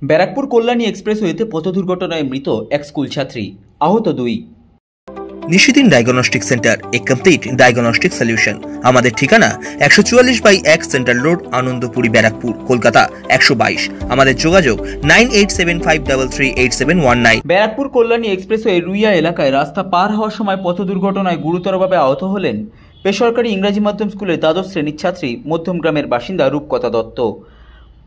ব্যারাকপুর কল্যাণী এক্সপ্রেসওয়েতে পথ দুর্ঘটনায় মৃত এক স্কুল ছাত্রী, আহত 2। নিশিদিন ডায়াগনস্টিক সেন্টার, এ কমপ্লিট ডায়াগনস্টিক সলিউশন। আমাদের ঠিকানা 144/1 সেন্ট্রাল রোড, আনন্দপুরি, ব্যারাকপুর, কলকাতা 122। আমাদের যোগাযোগ 9875338719। ব্যারাকপুর কল্যাণী এক্সপ্রেসওয়ে রুইয়া এলাকায় রাস্তা পার হওয়ার সময় পথ দুর্ঘটনায় গুরুতরভাবে আহত হলেন বেসরকারি ইংরাজি মাধ্যম স্কুলের দ্বাদশ শ্রেণীর ছাত্রী মধ্যমগ্রামের বাসিন্দা রূপকথা দত্ত।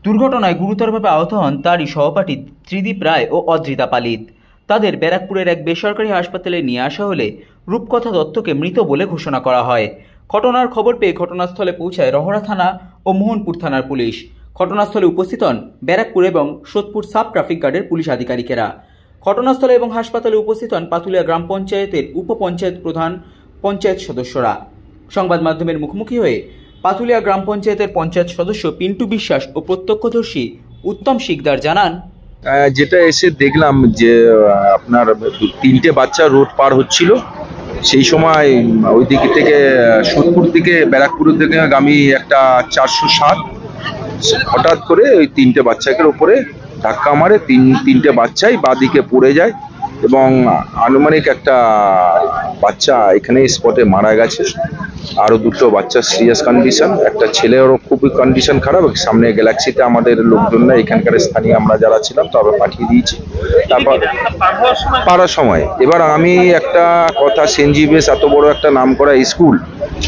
দুর্ঘটনায় গুরুতরভাবে আহত হন তারই সহপাঠী ত্রিদীপ রায় ও অদ্রিতা পালিত। তাদের ব্যারাকপুরের এক বেসরকারি হাসপাতালে নিয়ে আসা হলে রূপকথা দত্তকে মৃত বলে ঘোষণা করা হয়। ঘটনার খবর পেয়ে ঘটনাস্থলে পৌঁছায় রহড়া থানা ও মোহনপুর থানার পুলিশ। ঘটনাস্থলে উপস্থিত হন ব্যারাকপুর এবং সোদপুর সাব ট্রাফিক গার্ডের পুলিশ আধিকারিকেরা। ঘটনাস্থলে এবং হাসপাতালে উপস্থিত হন পাতুলিয়া গ্রাম পঞ্চায়েতের উপপঞ্চায়েত প্রধান, পঞ্চায়েত সদস্যরা। সংবাদ মাধ্যমের মুখোমুখি হয়ে পাতুলিয়া গ্রাম পঞ্চায়েতের পঞ্চায়েত সদস্য পিন্টু বিশ্বাস ও প্রত্যক্ষদর্শী উত্তম শিকদার জানান, যেটা এসে দেখলাম যে আপনার 3টে বাচ্চা রোড পার হচ্ছিল, সেই সময় ওই দিক থেকে সোদপুর থেকে ব্যারাকপুরের দিকে গামী একটা 407 হঠাৎ করে ওই 3টে বাচ্চাকে উপরে ধাক্কা মারে। তিনটে বাচ্চাই বাঁদিকে পড়ে যায় এবং আনুমানিক একটা বাচ্চা এখানে স্পটে মারা গেছে। আরো 2টো বাচ্চা সিরিয়াস কন্ডিশন, একটা ছেলেরও খুবই কন্ডিশন খারাপ। সামনে গ্যালাক্সিতে আমাদের লোকজনরা এখানকার স্থানীয় আমরা যারা ছিলাম তবে পাঠিয়ে দিয়েছি। তারপর পারার সময় এবার আমি একটা কথা, সেন্ট জেভিয়ার্স এত বড় একটা নামকরা স্কুল,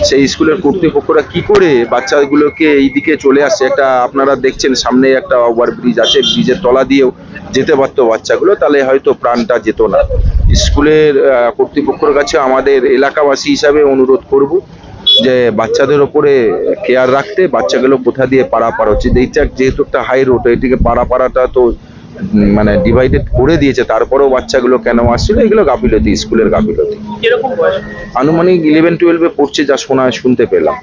সেই স্কুলের কর্তৃপক্ষরা কি করে বাচ্চাগুলোকে এইদিকে চলে আসছে। একটা আপনারা দেখছেন সামনে একটা ওভারব্রিজ আছে, ব্রিজের তলা দিয়েও যেতে পারতো বাচ্চাগুলো, তাহলে হয়তো প্রাণটা যেত না। স্কুলের কর্তৃপক্ষের কাছে আমাদের এলাকাবাসী হিসাবে অনুরোধ করব যে বাচ্চাদের ওপরে কেয়ার রাখতে। বাচ্চাগুলো কোথা দিয়ে পারাপার হচ্ছে, এইটা যেহেতু একটা হাই রোড, এটিকে পারাপারাটা তো মানে ডিভাইডেড করে দিয়েছে, তারপরেও বাচ্চাগুলো কেন আসছিল, এগুলো গাফিলতি, স্কুলের গাফিলতি। আনুমানিক 11-12-এ পড়ছে যা শুনতে পেলাম।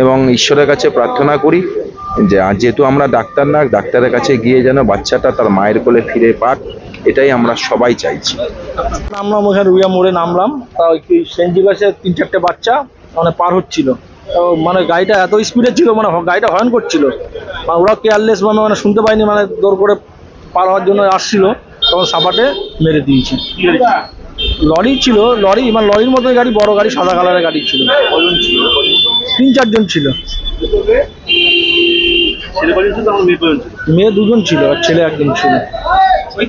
এবং ঈশ্বরের কাছে প্রার্থনা করি যে যেহেতু আমরা ডাক্তার না, ডাক্তারের কাছে গিয়ে যেন বাচ্চাটা তার মায়ের কোলে ফিরে পাক, এটাই আমরা সবাই চাইছি। নামলাম ওখানে রুইয়া মোড়ে নামলাম, তা সেন্ট জেভিয়ার্সের 3-4টে বাচ্চা মানে পার হচ্ছিল। মানে গাড়িটা এত স্পিডে ছিল, মানে গাড়িটা হয়ন করছিল, মানে ওরা কেয়ারলেস মানে শুনতে পাইনি, মানে দৌড় করে পার হওয়ার জন্য আসছিল, তখন সাপাটে মেরে দিয়েছি। লরি ছিল, লরি মানে লরির মতো গাড়ি, বড় গাড়ি, সাদা কালারের গাড়ি ছিল। 3-4 জন ছিল, মেয়ে 2 জন ছিল আর ছেলে 1 জন ছিল। ওই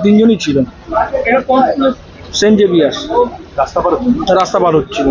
3 জনই ছিল। সেন্ট জেভিয়ার্স রাস্তা পার হচ্ছিল।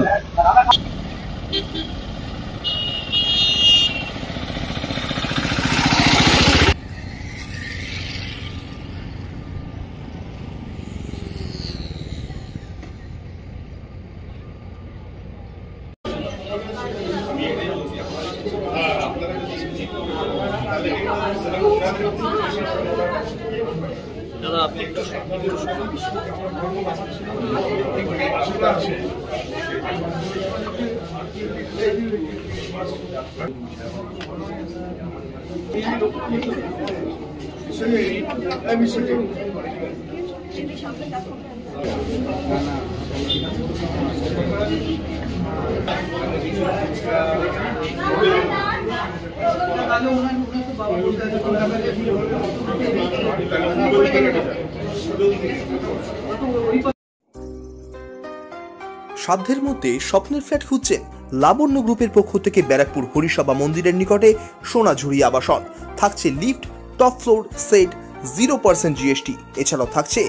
সাধ্যের মধ্যে স্বপ্নের ফ্ল্যাট খুঁজছেন? লাবণ্য গ্রুপের পক্ষ থেকে ব্যারাকপুর হরিসভা মন্দিরের নিকটে সোনাঝুরি আবাসন। থাকছে lift, top floor, set, 0% GST। এছাড়াও থাকছে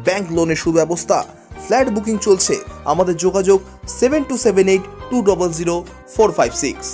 ব্যাংক লোনের সুব্যবস্থা। ফ্ল্যাট বুকিং চলছে। আমাদের যোগাযোগ 7278200456।